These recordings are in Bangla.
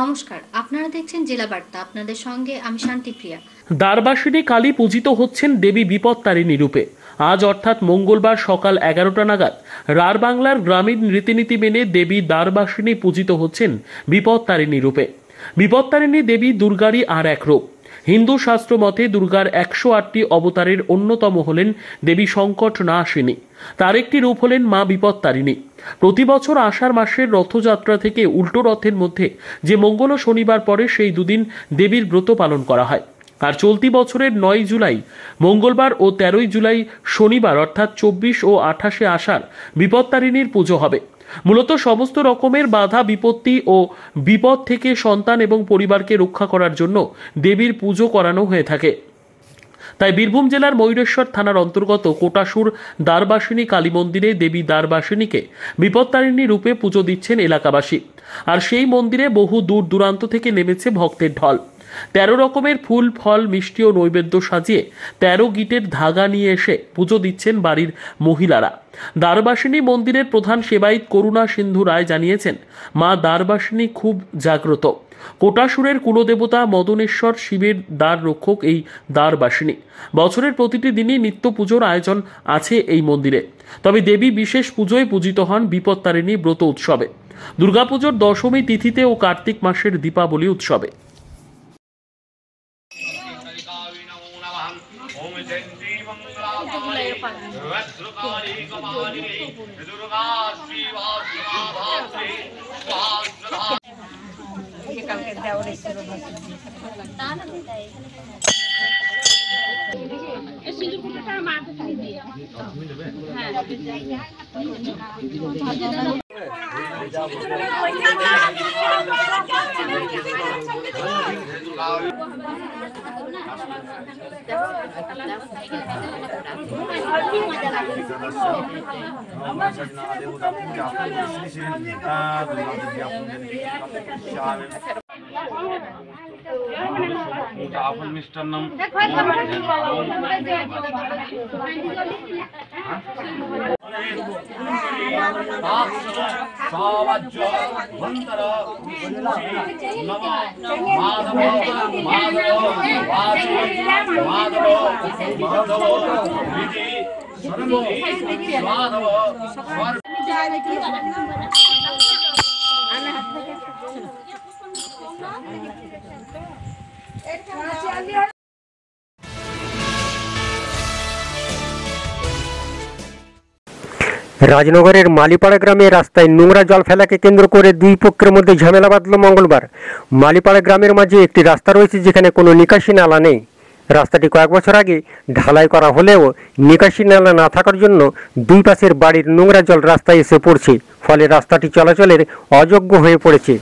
নমস্কার, আপনারা দেখছেন জেলা বার্তা। আপনাদের সঙ্গে আমি শান্তিপ্রিয়া। দ্বারবাসিনী কালী পূজিত হচ্ছেন দেবী বিপত্তারিণী রূপে। আজ অর্থাৎ মঙ্গলবার সকাল 11টা নাগাদ রার বাংলার গ্রামীণ রীতিনীতি মেনে দেবী দ্বারবাসিনী পূজিত হচ্ছেন বিপত্তারিণী রূপে। বিপত্তারিণী দেবী দুর্গারই আর এক রূপ। হিন্দু শাস্ত্র মতে দুর্গার 108টি অবতারের অন্যতম হলেন দেবী সংকট নাশিনী। তার একটি রূপ হলেন মা বিপত্তারিণী। প্রতি বছর আষাঢ় মাসের রথযাত্রা থেকে উল্টো রথের মধ্যে যে মঙ্গল শনিবার পরে সেই দুদিন দেবীর ব্রত পালন করা হয়। আর চলতি বছরের 9 জুলাই মঙ্গলবার ও 13 জুলাই শনিবার অর্থাৎ 24 ও 28 আষাঢ় বিপত্তারিণীর পুজো হবে। মূলত সমস্ত রকমের বাধা বিপত্তি ও বিপদ থেকে সন্তান এবং পরিবারকে রক্ষা করার জন্য দেবীর পুজো করানো হয়ে থাকে। তাই বীরভূম জেলার ময়ূরেশ্বর থানার অন্তর্গত কোটাসুর দ্বারবাসিনী কালী মন্দিরে দেবী দ্বারবাসিনীকে বিপত্তারিণী রূপে পুজো দিচ্ছেন এলাকাবাসী। আর সেই মন্দিরে বহু দূর দূরান্ত থেকে নেমেছে ভক্তের ঢল। 13 রকমের ফুল ফল মিষ্টি ও নৈবেদ্য সাজিয়ে 13 গিটের ধাগা নিয়ে এসে পুজো দিচ্ছেন বাড়ির মহিলারা। দ্বারবাসিনী মন্দিরের প্রধান সেবায়িত করুণা সিন্ধু রায় জানিয়েছেন, মা দ্বারবাসিনী খুব জাগ্রত। কোটাসুরের কুলদেবতা মদনেশ্বর শিবের দ্বার রক্ষক এই দ্বারবাসিনী। বছরের প্রতিটি দিনই নিত্য পুজোর আয়োজন আছে এই মন্দিরে। তবে দেবী বিশেষ পুজোয় পূজিত হন বিপত্তারিণী ব্রত উৎসবে, দুর্গাপুজোর দশমী তিথিতে ও কার্তিক মাসের দীপাবলি উৎসবে। आपण मिष्टान्नम রাজনগরের মালিপাড়া গ্রামে রাস্তায় নোংরা জল ফেলাকে কেন্দ্র করে দুই পক্ষের মধ্যে ঝামেলা বাঁধল মঙ্গলবার। মালিপাড়া গ্রামের মাঝে একটি রাস্তা রয়েছে যেখানে কোনো নিকাশি নালা নেই। রাস্তাটি কয়েক বছর আগে ঢালাই করা হলেও নিকাশি নালা না থাকার জন্য দুই পাশের বাড়ির নোংরা জল রাস্তায় এসে পড়ছে, ফলে রাস্তাটি চলাচলের অযোগ্য হয়ে পড়েছে।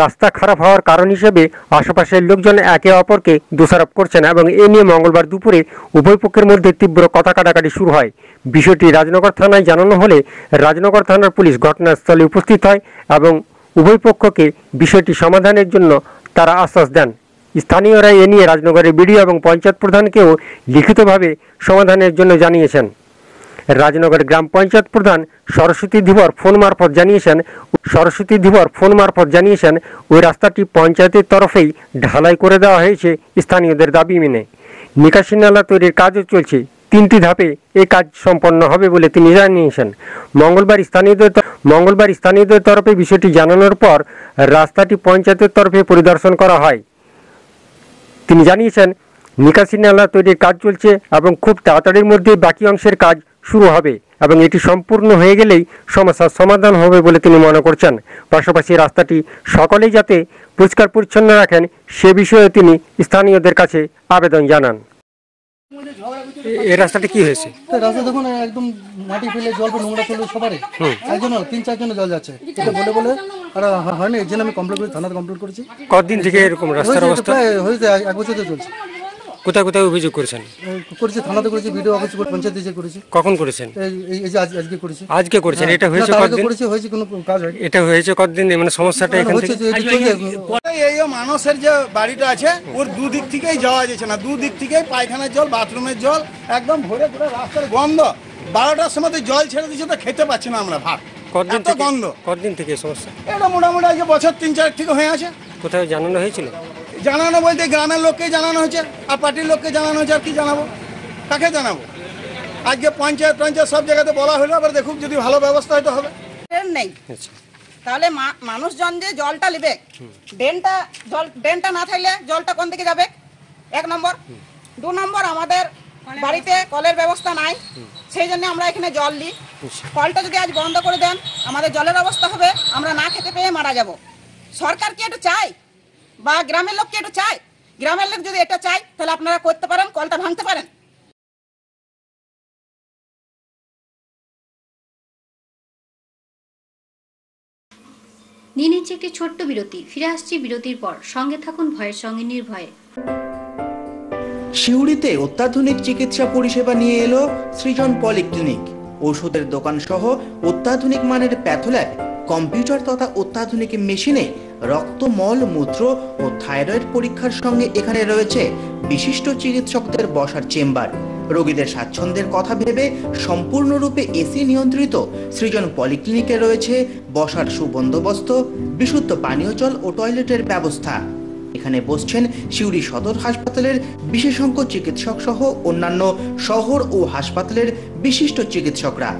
রাস্তা খারাপ হওয়ার কারণ হিসেবে আশেপাশের লোকজন একে অপরকে দোষারোপ করছেন এবং এ নিয়ে মঙ্গলবার দুপুরে উভয় পক্ষের মধ্যে তীব্র কথা কাটাকাটি শুরু হয়। বিষয়টি রাজনগর থানায় জানানো হলে রাজনগর থানার পুলিশ ঘটনাস্থলে উপস্থিত হয় এবং উভয় পক্ষকে বিষয়টি সমাধানের জন্য তারা আশ্বাস দেন। স্থানীয়রা এ নিয়ে রাজনগরের বিডিও এবং পঞ্চায়েত প্রধানকেও লিখিতভাবে সমাধানের জন্য জানিয়েছেন। রাজনগর গ্রাম পঞ্চায়েত প্রধান সরস্বতী ধীবর ফোন মারফত জানিয়েছেন ওই রাস্তাটি পঞ্চায়েতের তরফেই ঢালাই করে দেওয়া হয়েছে স্থানীয়দের দাবি মেনে। নিকাশি নালা তৈরির কাজও চলছে, 3টি ধাপে এই কাজ সম্পন্ন হবে বলে তিনি জানিয়েছেন। মঙ্গলবার স্থানীয়দের তরফে বিষয়টি জানানোর পর রাস্তাটি পঞ্চায়েতের তরফে পরিদর্শন করা হয়। তিনি জানিয়েছেন নিকাশি নালা তৈরির কাজ চলছে এবং খুব তাড়াতাড়ির মধ্যে বাকি অংশের কাজ শুরু হবে এবং এটি সম্পূর্ণ হয়ে গেলেই সমস্যার সমাধান হবে বলে তিনি মনে করছেন। পাশাপাশি রাস্তাটি সকলেই যাতে পরিষ্কার পরিচ্ছন্ন রাখেন সে বিষয়ে তিনি স্থানীয়দের কাছে আবেদন জানান। এই রাস্তাটি কি হয়েছে? রাস্তা দেখুন একদম মাটি ফেলে জল নোংরা ফেলে সবারই একজন 3-4 জন জল যাচ্ছে, এটা বলে বলে আর হয়নি। এই জন্য আমি কমপ্লেন করেছি, থানাতে কমপ্লেন করেছি। কতদিন থেকে এরকম রাস্তার অবস্থা? হয়েছে 1 বছর ধরে চলছে। কোথায় কোথায় অভিযোগ করেছেন? করেছি থানাতে করেছি, ভিডিও অফিস পঞ্চায়েতে যে করেছি। কখন করেছেন? এই যে আজকে করেছি। আজকে করেছেন? এটা হয়েছে কতদিন? হয়েছে কোনো কাজ হয়নি। এটা হয়েছে কতদিন? মানে সমস্যাটা এখান থেকে এই মানুষের যে বাড়িটা আছে ওর দুদিক থেকেই যাওয়া যাচ্ছে না, দুদিক থেকেই পায়খানার জল বাথরুমের জল একদম ভরে পুরো রাস্তার গন্ধ। 12টার সময় জল ছেড়ে দিচ্ছে তো খেতে পাচ্ছি না আমরা ভাত। কতদিন এত থেকে গন্ধ। কতদিন থেকে এই সমস্যা? এটা মোটামুটি আজকে বছর 3-4 থেকে হয়ে আছে। কোথাও জানানো হয়েছিল? জানানো বলতে গ্রামের লোককে জানানো হয়েছে, আর পার্টির লোককে জানানো হয়েছে। আর কি জানাবো, কাকে জানাবো? আজকে পঞ্চায়েত সব জায়গাতে বলা হলো, আবার দেখুক যদি ভালো ব্যবস্থা হয়তো হবে। ড্রেন নেই, আচ্ছা, তাহলে মানুষজন যে জলটা নেবে, ড্রেনটা না থাকলে জলটা কোন দিকে যাবে? 1 নম্বর। 2 নম্বর, আমাদের বাড়িতে কলের ব্যবস্থা নাই, সেই জন্য আমরা এখানে জল নিই। কলটা যদি আজ বন্ধ করে দেন, আমাদের জলের অবস্থা হবে, আমরা না খেতে পেয়ে মারা যাব। সরকার কি এটা চায়, বা গ্রামের লোক কি এটা চায়? গ্রামের লোক যদি এটা চায়, তাহলে আপনারা করতে পারেন, কলটা ভাঙতে পারেন। নিয়ে নিচ্ছে একটি ছোট্ট বিরতি। ফিরে আসছি বিরতির পর। সঙ্গে থাকুন ভয়ের সঙ্গে নির্ভয়ে। সিউড়িতে অত্যাধুনিক চিকিৎসা পরিষেবা নিয়ে এলো সৃজন পলিক্লিনিক। ওষুধের দোকান সহ অত্যাধুনিক মানের প্যাথোল্যাব, কম্পিউটার তথা অত্যাধুনিক মেশিনে রক্ত, মল, মূত্র ও থাইরয়েড পরীক্ষার সঙ্গে এখানে রয়েছে বিশিষ্ট চিকিৎসকদের বসার চেম্বার। রোগীদের স্বাচ্ছন্দ্যের কথা ভেবে সম্পূর্ণরূপে এসি নিয়ন্ত্রিত সৃজন পলিক্লিনিকে রয়েছে বসার সুবন্দোবস্ত, বিশুদ্ধ পানীয় জল ও টয়লেটের ব্যবস্থা। এখানে বসছেন সিউড়ি সদর হাসপাতালের বিশেষজ্ঞ চিকিৎসক সহ অন্যান্য শহর ও হাসপাতালের বিশিষ্ট চিকিৎসকরা।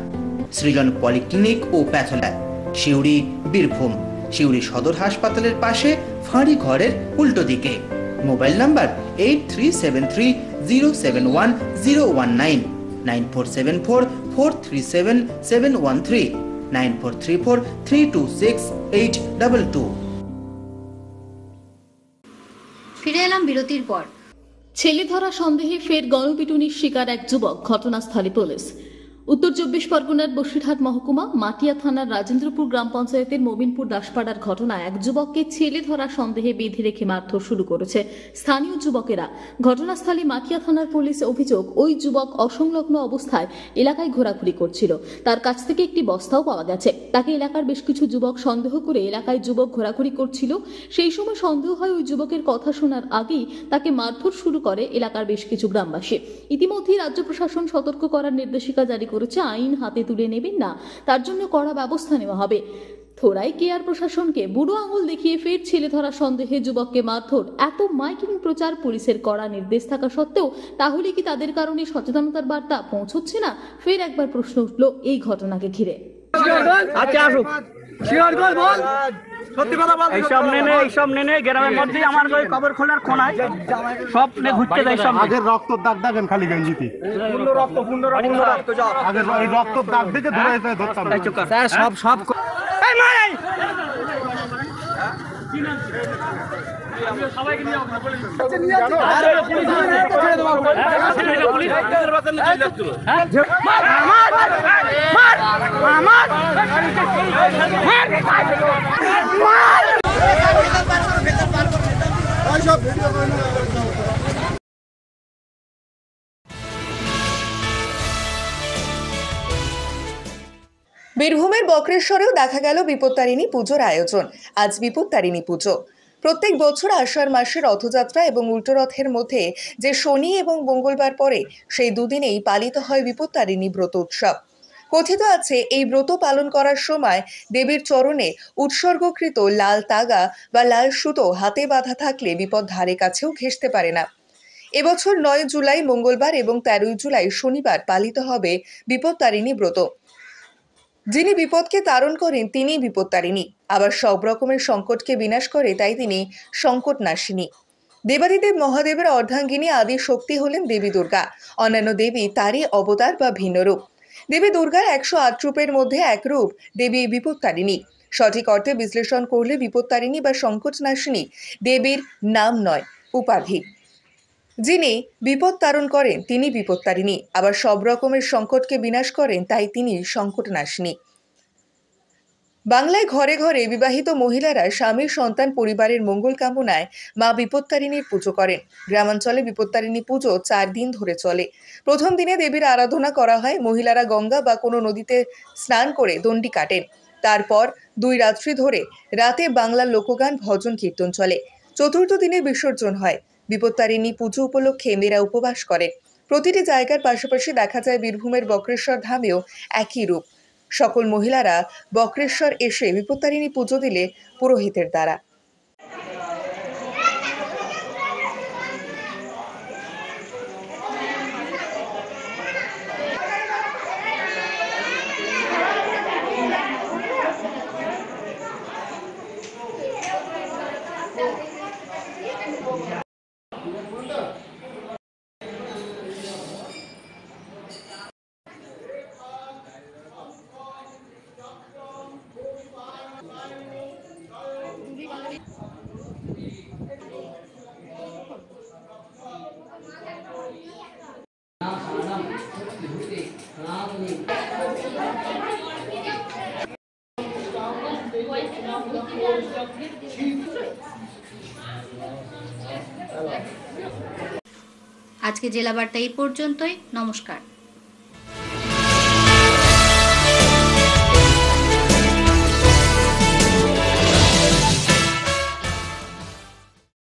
সৃজন পলিক্লিনিক ও প্যাথোল্যাব, সিউড়ি, বীরভূম। সিউড়ি সদর হাসপাতালের পাশে ফাঁড়ি ঘরের উল্টো দিকে। Mobile number 8373071019, 9474437713, 9434326822। ফিরে এলাম বিরতির পর। ছেলে ধরা সন্দেহে ফের গণপিটুনির শিকার এক যুবক, ঘটনাস্থলে পুলিশ। উত্তর 24 পরগনার বসিরহাট মহকুমা মাটিয়া থানার রাজেন্দ্রপুর গ্রাম পঞ্চায়েতের মোমিনপুর দাসপাড়ার ঘটনায় এক যুবককে ছেলে ধরা সন্দেহে বেঁধে রেখে মারধর শুরু করেছে স্থানীয় যুবকেরা। ঘটনাস্থলে মাটিয়া থানার পুলিশ অভিযোগ, ওই যুবক অসংলগ্ন অবস্থায় এলাকায় ঘোরাঘুরি করছিল। তার কাছ থেকে একটি বস্তাও পাওয়া গেছে। তাকে এলাকার বেশ কিছু যুবক সন্দেহ করে এলাকায় যুবক ঘোরাঘুরি করছিল। সেই সময় সন্দেহ হয় ওই যুবকের কথা শোনার আগেই তাকে মারধর শুরু করে এলাকার বেশ কিছু গ্রামবাসী। ইতিমধ্যেই রাজ্য প্রশাসন সতর্ক করার নির্দেশিকা জারি করেছে, আইন হাতে তুলে নেবেন না, তার জন্য কড়া ব্যবস্থা নেওয়া হবে। থোড়াই কেয়ার প্রশাসনকে বুড়ো আঙুল দেখিয়ে ফের ছেলে ধরা সন্দেহে যুবককে মারধর। এত মাইকিং প্রচার, পুলিশের কড়া নির্দেশ থাকা সত্ত্বেও তাহলে কি তাদের কারণে সচেতনতার বার্তা পৌঁছচ্ছে না? ফের একবার প্রশ্ন উঠল এই ঘটনাকে ঘিরে। এইসব নেনে গ্রামের মধ্যে আমার ওই কবর খোলার কোনায় সব ঘুরতে যায়। সব আগের রক্ত দাগ দেখেন খালি গেঞ্জিতে, আগের রক্ত দাগ দেখে ধরতাম সব বীরভূমের বক্রেশ্বরেও দেখা গেল বিপত্তারিণী পুজোর আয়োজন। আজ বিপত্তারিণী পুজো। প্রত্যেক বছর আষাঢ় মাসের রথযাত্রা এবং উল্টো রথের মধ্যে যে শনি এবং মঙ্গলবার পরে, সেই দুদিনেই পালিত হয় বিপত্তারিণী ব্রত উৎসব। কথিত আছে, এই ব্রত পালন করার সময় দেবীর চরণে উৎসর্গকৃত লাল তাগা বা লাল সুতো হাতে বাঁধা থাকলে বিপদ ধারে কাছেও ঘেঁষতে পারে না। এবছর 9 জুলাই মঙ্গলবার এবং 13 জুলাই শনিবার পালিত হবে বিপত্তারিণী ব্রত। যিনি বিপদকে তারণ করেন তিনি বিপত্তারিণী, আবার সব রকমের সংকটকে বিনাশ করে, তাই তিনি সংকট নাশিনী। দেবাদিদেব মহাদেবের অর্ধাঙ্গিনী আদি শক্তি হলেন দেবী দুর্গা। অন্যান্য দেবী তারই অবতার বা ভিন্ন রূপ। দেবী দুর্গার 108 রূপের মধ্যে এক রূপ দেবী বিপত্তারিণী। সঠিক অর্থে বিশ্লেষণ করলে বিপত্তারিণী বা সংকট নাশিনী দেবীর নাম নয়, উপাধি। যিনি বিপদ তারণ করেন তিনি বিপত্তারিণী, আবার সব রকমের সংকটকে বিনাশ করেন, তাই তিনি সংকট নাশিনী। বাংলায় ঘরে ঘরে বিবাহিত মহিলারা স্বামী, সন্তান, পরিবারের মঙ্গল কামনায় মা বিপত্তারিণীর পুজো করেন। গ্রামাঞ্চলে বিপত্তারিণী পুজো 4 দিন ধরে চলে। প্রথম দিনে দেবীর আরাধনা করা হয়। মহিলারা গঙ্গা বা কোনো নদীতে স্নান করে দণ্ডি কাটেন। তারপর 2 রাত্রি ধরে রাতে বাংলার লোকগান, ভজন, কীর্তন চলে। চতুর্থ দিনে বিসর্জন হয়। বিপত্তারিণী পুজো উপলক্ষে মেয়েরা উপবাস করে। প্রতিটি জায়গার পাশাপাশি দেখা যায় বীরভূমের বক্রেশ্বর ধামেও একই রূপ। সকল মহিলারা বক্রেশ্বর এসে বিপত্তারিণী পুজো দিলে পুরোহিতের দ্বারা। আজকে জেলা বার্তা এই পর্যন্তই। নমস্কার।